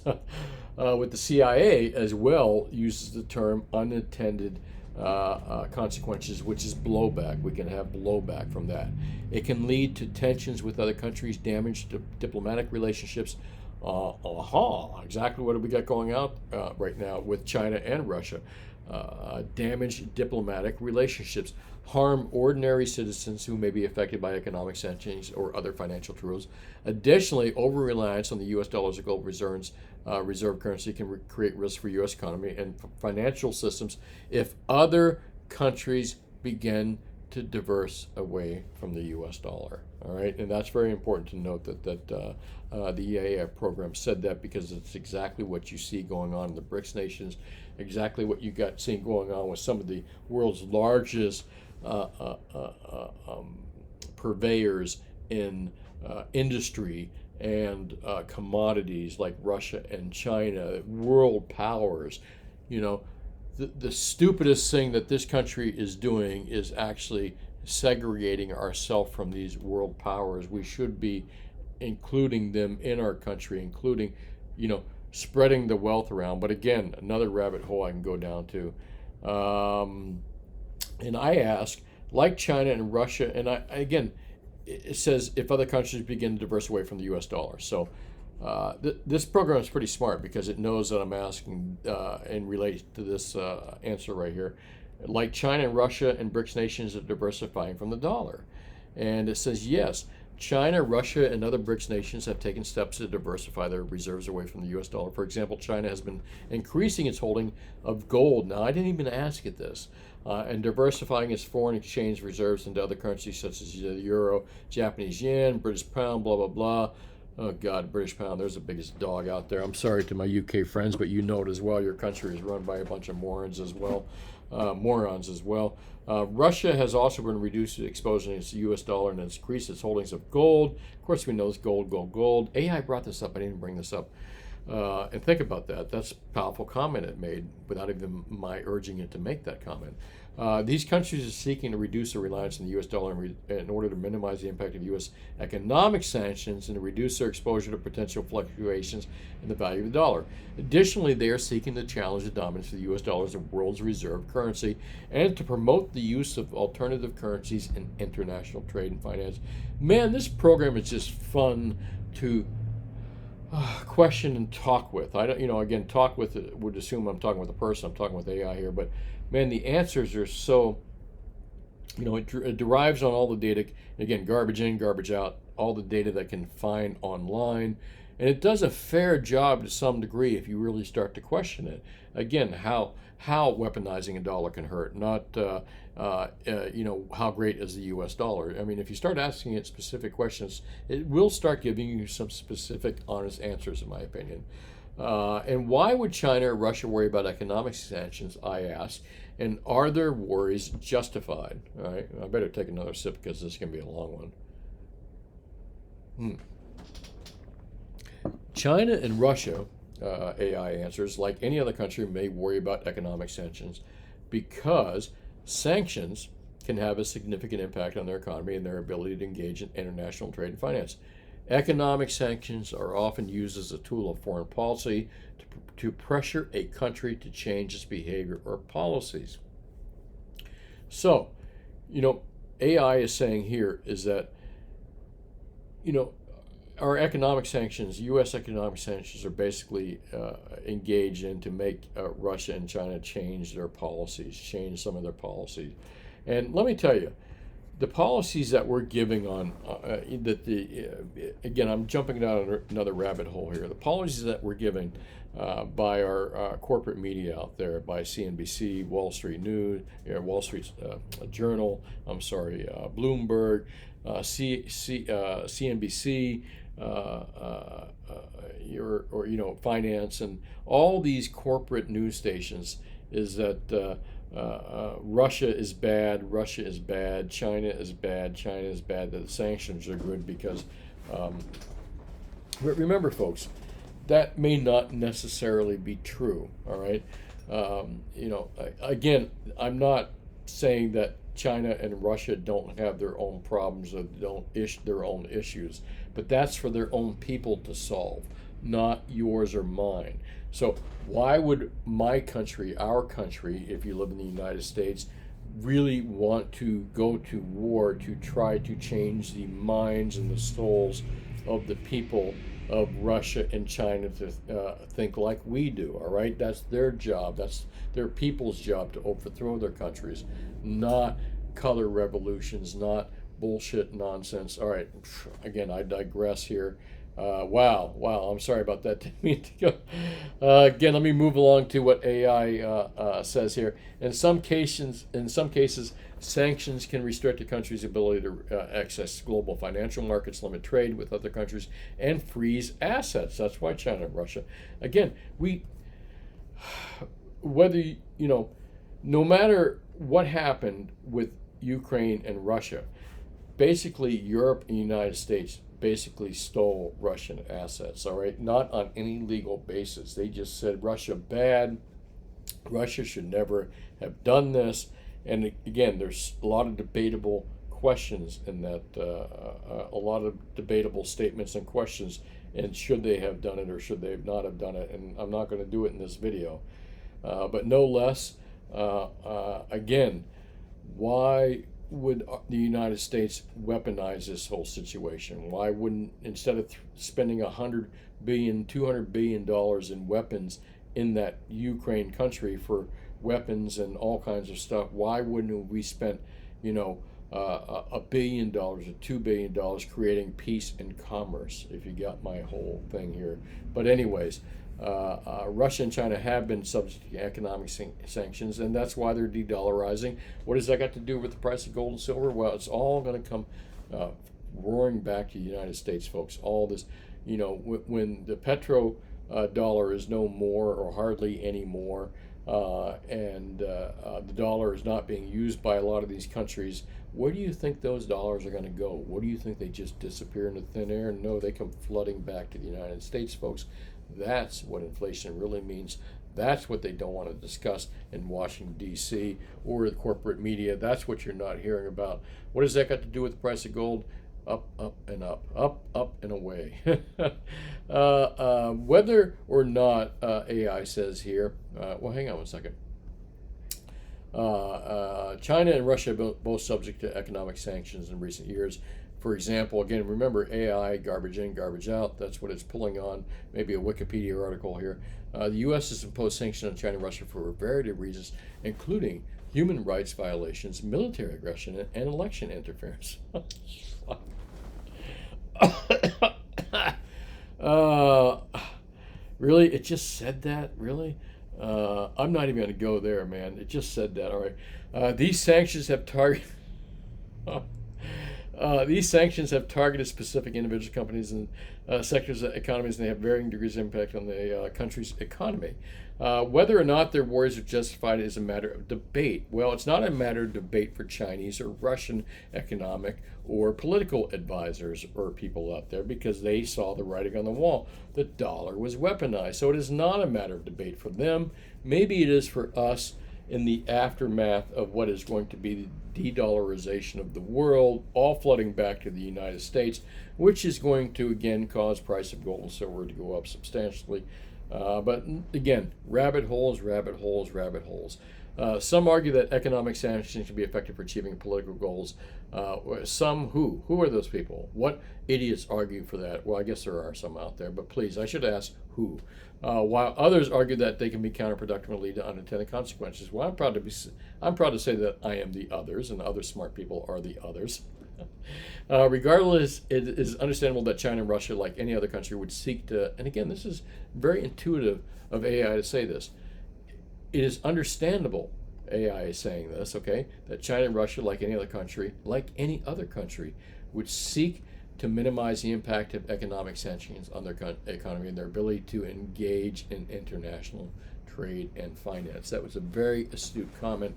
with the CIA as well, uses the term unintended consequences, which is blowback. We can have blowback from that. It can lead to tensions with other countries, damage to diplomatic relationships. Exactly what do we got going out right now with China and Russia? Damage diplomatic relationships, harm ordinary citizens who may be affected by economic sanctions or other financial tools. Additionally, over-reliance on the U.S. dollar as a global reserve currency can create risk for U.S. economy and financial systems if other countries begin to diverse away from the U.S. dollar. All right, and that's very important to note that the EAF program said that, because it's exactly what you see going on in the BRICS nations, exactly what you got seeing going on with some of the world's largest purveyors in industry and commodities, like Russia and China, world powers. You know, the stupidest thing that this country is doing is actually segregating ourselves from these world powers. We should be including them in our country, including, spreading the wealth around. But again, another rabbit hole I can go down to. And I ask, like China and Russia, and again, it says if other countries begin to diverse away from the U.S. dollar. So this program is pretty smart, because it knows that I'm asking and relates to this answer right here. Like China and Russia and BRICS nations are diversifying from the dollar. And it says, yes, China, Russia, and other BRICS nations have taken steps to diversify their reserves away from the U.S. dollar. For example, China has been increasing its holding of gold. Now, I didn't even ask it this. And diversifying its foreign exchange reserves into other currencies such as the euro, Japanese yen, British pound, blah, blah, blah. Oh, God, British pound, there's the biggest dog out there. I'm sorry to my UK friends, but you know it as well. Your country is run by a bunch of morons as well. Russia has also been reducing exposure to the U.S. dollar and has increased its holdings of gold. Of course, we know it's gold. AI brought this up. I didn't bring this up. And think about that. That's a powerful comment it made without even my urging it to make that comment. These countries are seeking to reduce their reliance on the U.S. dollar in order to minimize the impact of U.S. economic sanctions and to reduce their exposure to potential fluctuations in the value of the dollar. Additionally, they are seeking to challenge the dominance of the U.S. dollar as the world's reserve currency and to promote the use of alternative currencies in international trade and finance. Man, this program is just fun to question and talk with. I don't, again, talk with would assume I'm talking with a person. I'm talking with AI here, but man, the answers are so, it derives on all the data. Again, garbage in, garbage out, all the data that can find online, and it does a fair job to some degree if you really start to question it. Again, how weaponizing a dollar can hurt, not how great is the U.S. dollar. I mean, if you start asking it specific questions, it will start giving you some specific, honest answers, in my opinion. And why would China or Russia worry about economic sanctions, I ask, and are their worries justified? All right, I better take another sip because this is going to be a long one. China and Russia, AI answers, like any other country, may worry about economic sanctions because sanctions can have a significant impact on their economy and their ability to engage in international trade and finance. Economic sanctions are often used as a tool of foreign policy to pressure a country to change its behavior or policies. So, AI is saying here is that, our economic sanctions, U.S. economic sanctions, are basically engaged in to make Russia and China change their policies, change some of their policies. And let me tell you, the policies that we're giving on again, I'm jumping down another rabbit hole here. The policies that we're giving by our corporate media out there, by CNBC, Wall Street News, Wall Street Journal, Bloomberg, CNBC, finance, and all these corporate news stations is that Russia is bad, China is bad, that the sanctions are good because, but remember, folks, that may not necessarily be true. All right, again, I'm not saying that China and Russia don't have their own problems or their own issues, but that's for their own people to solve, not yours or mine. So why would my country, our country, if you live in the United States, really want to go to war to try to change the minds and the souls of the people of Russia and China to think like we do? All right, that's their job. That's their people's job to overthrow their countries, not color revolutions, not bullshit nonsense. All right, again, I digress here. Wow, I'm sorry about that. Didn't mean to go. Again, let me move along to what AI says here. In some cases, sanctions can restrict a country's ability to access global financial markets, limit trade with other countries, and freeze assets. That's why China and Russia. Again, no matter what happened with Ukraine and Russia, basically Europe and the United States basically stole Russian assets, all right? Not on any legal basis. They just said Russia bad, Russia should never have done this. And again, there's a lot of debatable questions in that, a lot of debatable statements and questions, and should they have done it or should they not have done it? And I'm not going to do it in this video. But no less, again, why would the United States weaponize this whole situation? Why wouldn't, instead of spending $100 billion, $200 billion in weapons in that Ukraine country for weapons and all kinds of stuff, why wouldn't we spend, $1 billion or $2 billion creating peace and commerce, if you got my whole thing here? But anyways, Russia and China have been subject to economic sanctions, and that's why they're de-dollarizing. What does that got to do with the price of gold and silver? Well, it's all going to come roaring back to the United States, folks. All this, when the petro dollar is no more or hardly any more, and the dollar is not being used by a lot of these countries, where do you think those dollars are going to go? What do you think, they just disappear into thin air? No, they come flooding back to the United States, folks. That's what inflation really means. That's what they don't want to discuss in Washington, D.C. or the corporate media. That's what you're not hearing about. What does that got to do with the price of gold? Up, up, and up, up, and away. Whether or not AI says here, well, hang on one second. China and Russia are both subject to economic sanctions in recent years. For example, again, remember AI, garbage in, garbage out. That's what it's pulling on. Maybe a Wikipedia article here. The U.S. has imposed sanctions on China and Russia for a variety of reasons, including human rights violations, military aggression, and election interference. Really? It just said that? Really? I'm not even going to go there, man. It just said that. All right. These sanctions have targeted specific individual companies and sectors of economies, and they have varying degrees of impact on the country's economy. Whether or not their worries are justified is a matter of debate. Well, it's not a matter of debate for Chinese or Russian economic or political advisors or people out there, because they saw the writing on the wall. The dollar was weaponized. So it is not a matter of debate for them. Maybe it is for us in the aftermath of what is going to be the de-dollarization of the world, all flooding back to the United States, which is going to, again, cause price of gold and silver to go up substantially. But again, rabbit holes, rabbit holes, rabbit holes. Some argue that economic sanctions can be effective for achieving political goals. Some who? Who are those people? What idiots argue for that? Well, I guess there are some out there, but please, I should ask who. While others argue that they can be counterproductive and lead to unintended consequences. Well, I'm proud to say that I am the others, and other smart people are the others. Regardless, it is understandable that China and Russia, like any other country, would seek to, and again, this is very intuitive of AI to say this. It is understandable, AI is saying this, okay, that China and Russia, like any other country, would seek to minimize the impact of economic sanctions on their economy and their ability to engage in international trade, and finance. That was a very astute comment,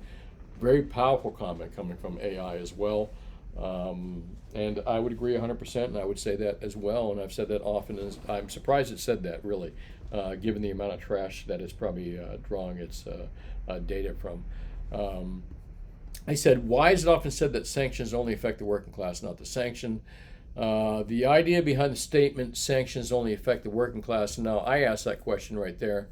very powerful comment coming from AI as well. And I would agree 100%, and I would say that as well, and I've said that often. As I'm surprised it said that, really, given the amount of trash that it's probably drawing its data from. I said, why is it often said that sanctions only affect the working class, not the sanction? The idea behind the statement, sanctions only affect the working class. Now, I asked that question right there.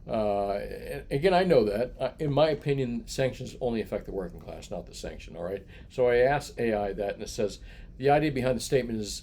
Again, I know that. In my opinion, sanctions only affect the working class, not the sanction, all right? So I asked AI that, and it says, the idea behind the statement is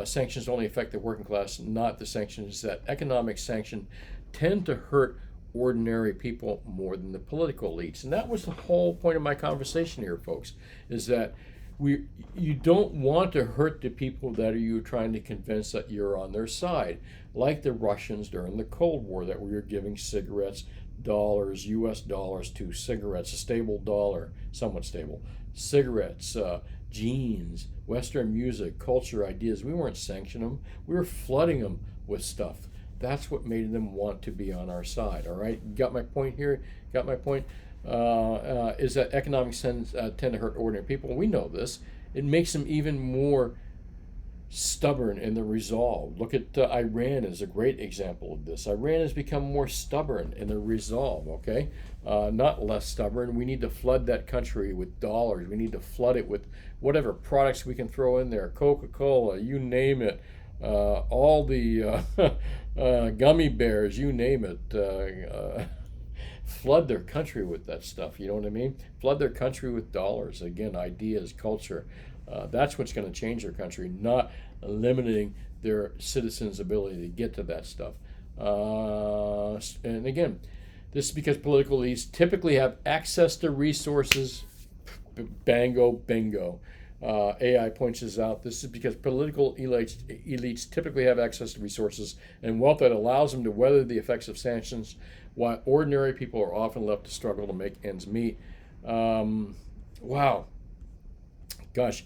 sanctions only affect the working class, not the sanctions, that economic sanctions tend to hurt ordinary people more than the political elites. And that was the whole point of my conversation here, folks, is that you don't want to hurt the people that you're trying to convince that you're on their side, like the Russians during the Cold War, that we were giving cigarettes, dollars, US dollars to cigarettes, a stable dollar, somewhat stable, cigarettes, jeans, Western music, culture, ideas. We weren't sanctioning them. We were flooding them with stuff. That's what made them want to be on our side, all right? Got my point here? Got my point? Is that economic sense tend to hurt ordinary people? We know this. It makes them even more stubborn in their resolve. Look at Iran as a great example of this. Iran has become more stubborn in their resolve, okay? Not less stubborn. We need to flood that country with dollars. We need to flood it with whatever products we can throw in there, Coca-Cola, you name it. All the gummy bears, you name it. Flood their country with that stuff, you know what I mean? Flood their country with dollars. Again, ideas, culture. That's what's going to change their country, not limiting their citizens' ability to get to that stuff. And again, this is because political elites typically have access to resources. Bango, bingo. AI points this out. This is because political elites typically have access to resources and wealth that allows them to weather the effects of sanctions, while ordinary people are often left to struggle to make ends meet. Wow. Gosh.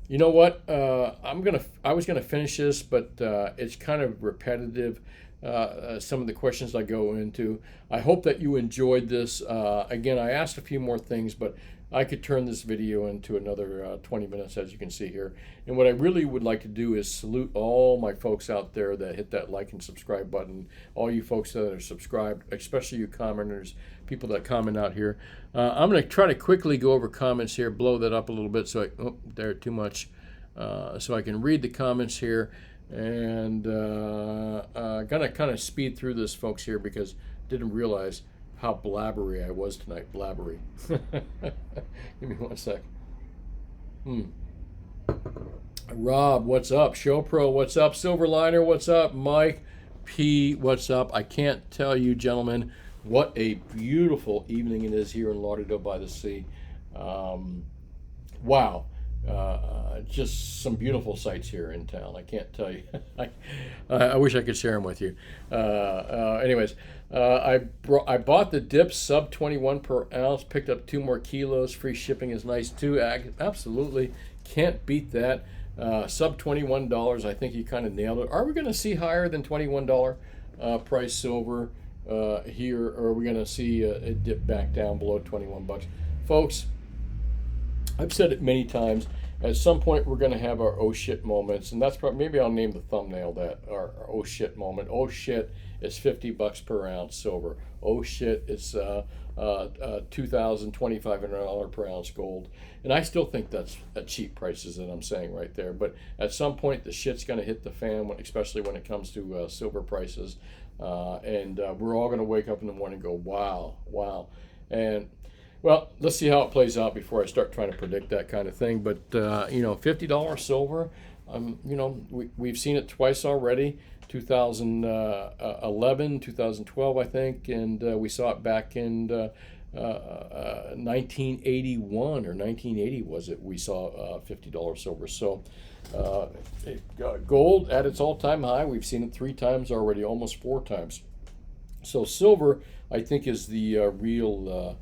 You know what? I was gonna finish this, but it's kind of repetitive. Some of the questions I go into. I hope that you enjoyed this. Again, I asked a few more things, but I could turn this video into another 20 minutes, as you can see here. And what I really would like to do is salute all my folks out there that hit that like and subscribe button, all you folks that are subscribed, especially you commenters, people that comment out here. I'm going to try to quickly go over comments here, blow that up a little bit so they're too much, so I can read the comments here. And gonna kind of speed through this, folks, here, because I didn't realize how blabbery I was tonight. Blabbery. Give me one sec. Rob, what's up? Showpro, what's up? Silverliner, what's up? Mike P, what's up? I can't tell you, gentlemen, what a beautiful evening it is here in Lauderdale by the Sea. Wow. Just some beautiful sights here in town. I can't tell you. I wish I could share them with you. Anyways, I bought the dips sub 21 per ounce. Picked up 2 more kilos. Free shipping is nice too. Absolutely can't beat that. Sub $21. I think you kind of nailed it. Are we going to see higher than $21 price silver here, or are we going to see it dip back down below 21 bucks, folks? I've said it many times. At some point, we're going to have our oh shit moments, and that's probably, maybe I'll name the thumbnail that, our oh shit moment. Oh shit, it's 50 bucks per ounce silver. Oh shit, it's $2,500 per ounce gold. And I still think that's at cheap prices that I'm saying right there. But at some point, the shit's going to hit the fan, especially when it comes to silver prices. And we're all going to wake up in the morning and go, wow, wow. And well, let's see how it plays out before I start trying to predict that kind of thing. But, you know, $50 silver, you know, we've seen it twice already, 2011, 2012, I think, and we saw it back in 1981 or 1980, was it? We saw $50 silver. So gold at its all-time high, we've seen it 3 times already, almost 4 times. So silver, I think, is the real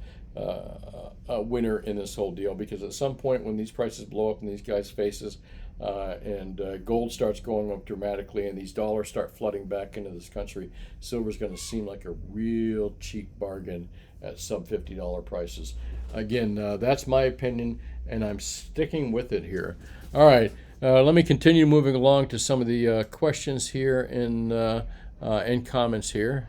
winner in this whole deal, because at some point when these prices blow up in these guys' faces, and gold starts going up dramatically and these dollars start flooding back into this country, silver's going to seem like a real cheap bargain at sub $50 prices. Again, that's my opinion, and I'm sticking with it here. All right, let me continue moving along to some of the questions here and comments here.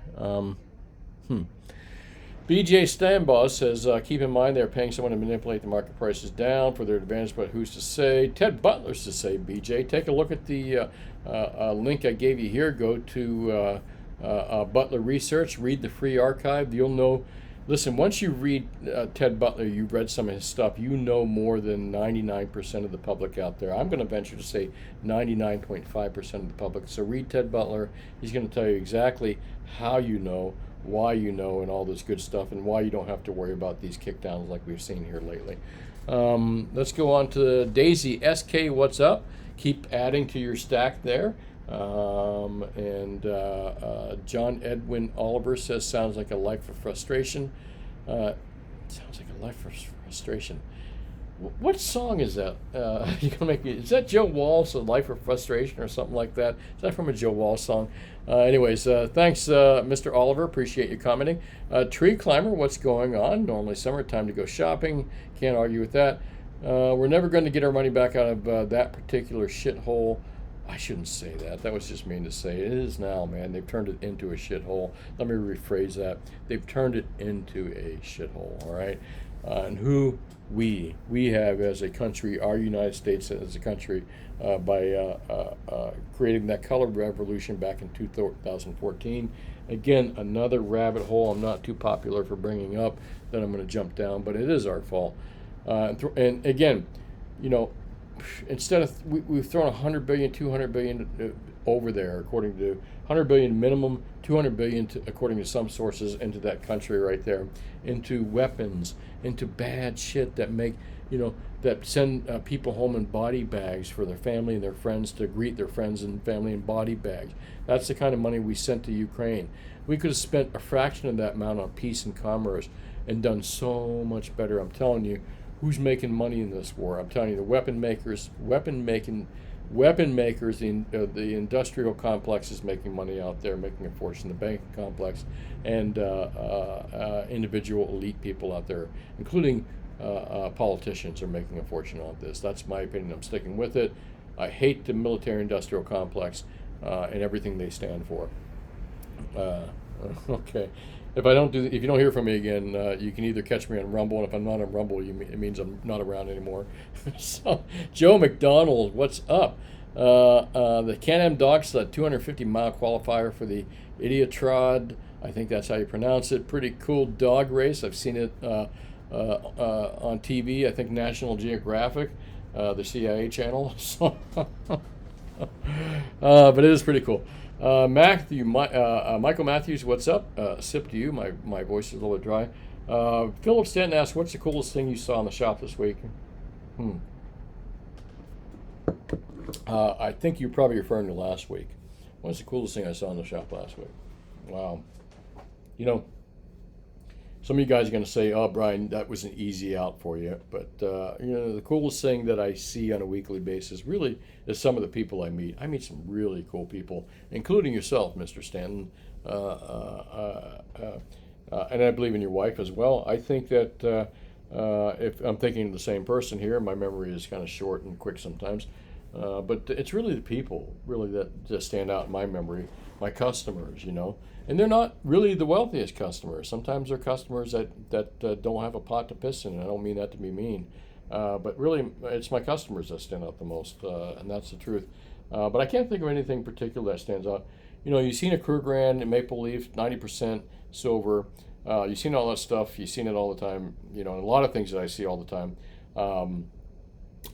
BJ Stanbaugh says, keep in mind they're paying someone to manipulate the market prices down for their advantage, but who's to say? Ted Butler's to say, BJ. Take a look at the link I gave you here. Go to Butler Research, read the free archive. You'll know. Listen, once you read Ted Butler, you've read some of his stuff, you know more than 99% of the public out there. I'm going to venture to say 99.5% of the public. So read Ted Butler. He's going to tell you exactly how you know, why you know, and all this good stuff, and why you don't have to worry about these kickdowns like we've seen here lately. Let's go on to Daisy SK. What's up? Keep adding to your stack there. And John Edwin Oliver says, sounds like a life of frustration. Sounds like a life of frustration. What song is that? You gonna make me? Is that Joe Walsh, "A Life of Frustration" or something like that? Is that from a Joe Walsh song? Anyways, thanks, Mr. Oliver. Appreciate you commenting. Tree Climber, what's going on? Normally summertime to go shopping. Can't argue with that. We're never going to get our money back out of that particular shithole. I shouldn't say that. That was just mean to say. It is now, man. They've turned it into a shithole. Let me rephrase that. They've turned it into a shithole, all right? And who we have as a country, our United States as a country, by creating that color revolution back in 2014. Again, another rabbit hole I'm not too popular for bringing up that I'm going to jump down, but it is our fault. And again, you know, instead of we've thrown 100 billion, 200 billion over there, according to 100 billion minimum, 200 billion according to some sources, into that country right there, into weapons, into bad shit that make, you know, that send people home in body bags for their family and their friends, to greet their friends and family in body bags. That's the kind of money we sent to Ukraine. We could have spent a fraction of that amount on peace and commerce and done so much better. I'm telling you. Who's making money in this war? I'm telling you, the weapon makers, the industrial complex is making money out there, making a fortune. The banking complex and individual elite people out there, including politicians, are making a fortune on this. That's my opinion. I'm sticking with it. I hate the military-industrial complex and everything they stand for. Okay. If you don't hear from me again, you can either catch me on Rumble, and if I'm not on Rumble, it means I'm not around anymore. So, Joe McDonald, what's up? The Can-Am Dog Sled 250-mile qualifier for the Idiatrod, I think that's how you pronounce it. Pretty cool dog race. I've seen it on TV. I think National Geographic, the CIA channel. So, but it is pretty cool. Michael Matthews, what's up? Sip to you. My voice is a little dry. Philip Stanton asks, what's the coolest thing you saw in the shop this week? I think you're probably referring to last week. What's the coolest thing I saw in the shop last week? Wow. You know, some of you guys are going to say, oh, Brian, that was an easy out for you. But, you know, the coolest thing that I see on a weekly basis really is some of the people I meet. I meet some really cool people, including yourself, Mr. Stanton. And I believe in your wife as well. I think that if I'm thinking of the same person here, my memory is kind of short and quick sometimes. But it's really the people, really, that just stand out in my memory, my customers, you know. And they're not really the wealthiest customers. Sometimes they're customers that don't have a pot to piss in. I don't mean that to be mean. But really, it's my customers that stand out the most, and that's the truth. But I can't think of anything particular that stands out. You know, you've seen a Krugerrand in Maple Leaf, 90% silver. You've seen all that stuff. You've seen it all the time. You know, and a lot of things that I see all the time.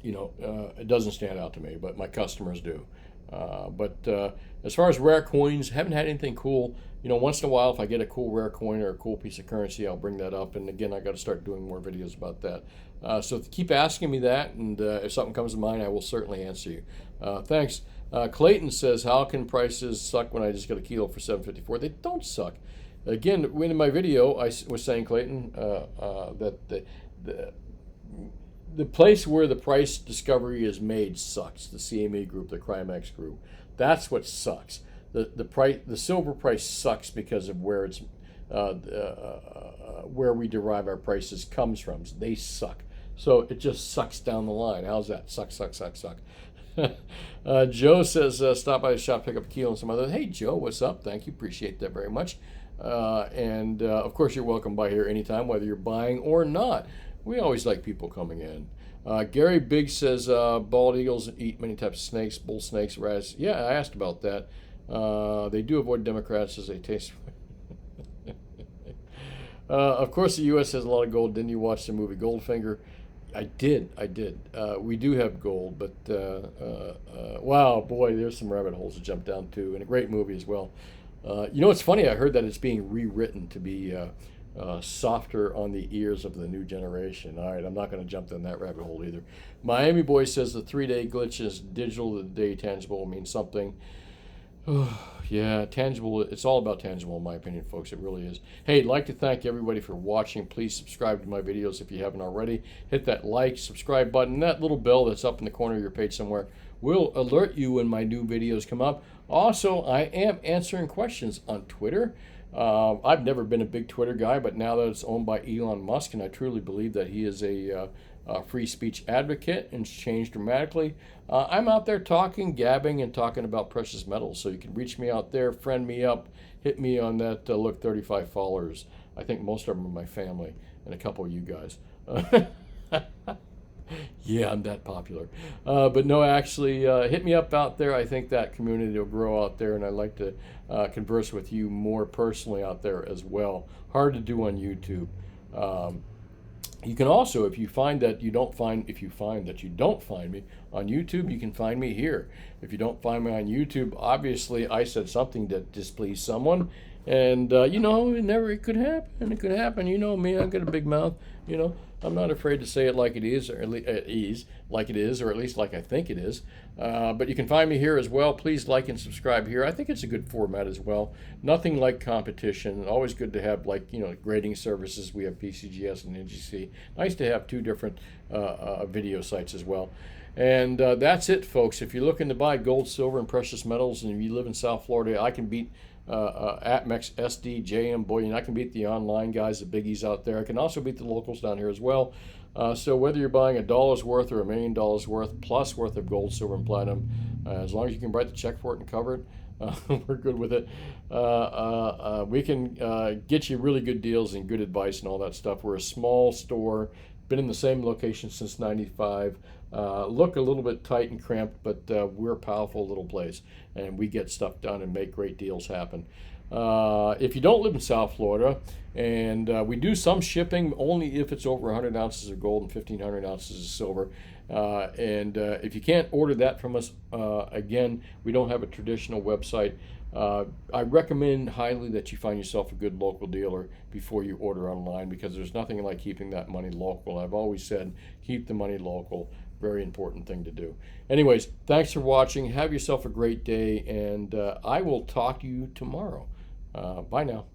It doesn't stand out to me, but my customers do. But as far as rare coins, haven't had anything cool. You know, once in a while, if I get a cool rare coin or a cool piece of currency, I'll bring that up. And again, I got to start doing more videos about that. So keep asking me that, and if something comes to mind, I will certainly answer you. Thanks. Clayton says, how can prices suck when I just got a kilo for $7.54? They don't suck. again, in my video, I was saying, Clayton, that the place where the price discovery is made sucks. The CME group, the Crimex group, that's what sucks. The silver price sucks because of where it's where we derive our prices comes from. They suck. So it just sucks down the line. How's that? Suck. Joe says, stop by the shop, pick up a kilo and some other. Hey, Joe, what's up? Thank you. Appreciate that very much. Of course, you're welcome by here anytime, whether you're buying or not. We always like people coming in. Gary Big says, bald eagles eat many types of snakes, bull snakes, rats. Yeah, I asked about that. They do avoid Democrats as they taste. Of course, the U.S. has a lot of gold. Didn't you watch the movie Goldfinger? I did. We do have gold, but wow, boy, there's some rabbit holes to jump down to, and a great movie as well. You know, it's funny. I heard that it's being rewritten to be softer on the ears of the new generation. All right, I'm not going to jump down that rabbit hole either. Miami Boy says the 3-day glitch is digital, the day tangible means something. Yeah, tangible. It's all about tangible, in my opinion, folks. It really is. Hey, I'd like to thank everybody for watching. Please subscribe to my videos if you haven't already. Hit that like, subscribe button. That little bell that's up in the corner of your page somewhere will alert you when my new videos come up. Also, I am answering questions on Twitter. I've never been a big Twitter guy, but now that it's owned by Elon Musk, and I truly believe that he is a free speech advocate, and it's changed dramatically. I'm out there talking, gabbing, and talking about precious metals. So you can reach me out there, friend me up, hit me on that. Look, 35 followers. I think most of them are my family, and a couple of you guys. Yeah, I'm that popular. But no, actually, hit me up out there. I think that community will grow out there, and I'd like to converse with you more personally out there as well. Hard to do on YouTube. You can also, if you find that you don't find me on YouTube, you can find me here. If you don't find me on YouTube, obviously I said something that displeased someone, and you know, it could happen. It could happen. You know me, I've got a big mouth. You know, I'm not afraid to say it like it is, or at least like it is, or at least like I think it is. But you can find me here as well. Please like and subscribe here. I think it's a good format as well. Nothing like competition. Always good to have, like, you know, grading services. We have PCGS and NGC. Nice to have two different video sites as well. And that's it, folks. If you're looking to buy gold, silver, and precious metals, and if you live in South Florida, I can beat Atmex, SD, JM, Bullion. I can beat the online guys, the biggies out there. I can also beat the locals down here as well. So whether you're buying $1 worth or $1 million worth plus worth of gold, silver, and platinum, as long as you can write the check for it and cover it, we're good with it. We can get you really good deals and good advice and all that stuff. We're a small store, been in the same location since '95. Look a little bit tight and cramped, but we're a powerful little place, and we get stuff done and make great deals happen. If you don't live in South Florida, and we do some shipping only if it's over 100 ounces of gold and 1,500 ounces of silver. If you can't order that from us, again, we don't have a traditional website. I recommend highly that you find yourself a good local dealer before you order online, because there's nothing like keeping that money local. I've always said, keep the money local. Very important thing to do. Anyways, thanks for watching. Have yourself a great day, and I will talk to you tomorrow. Bye now.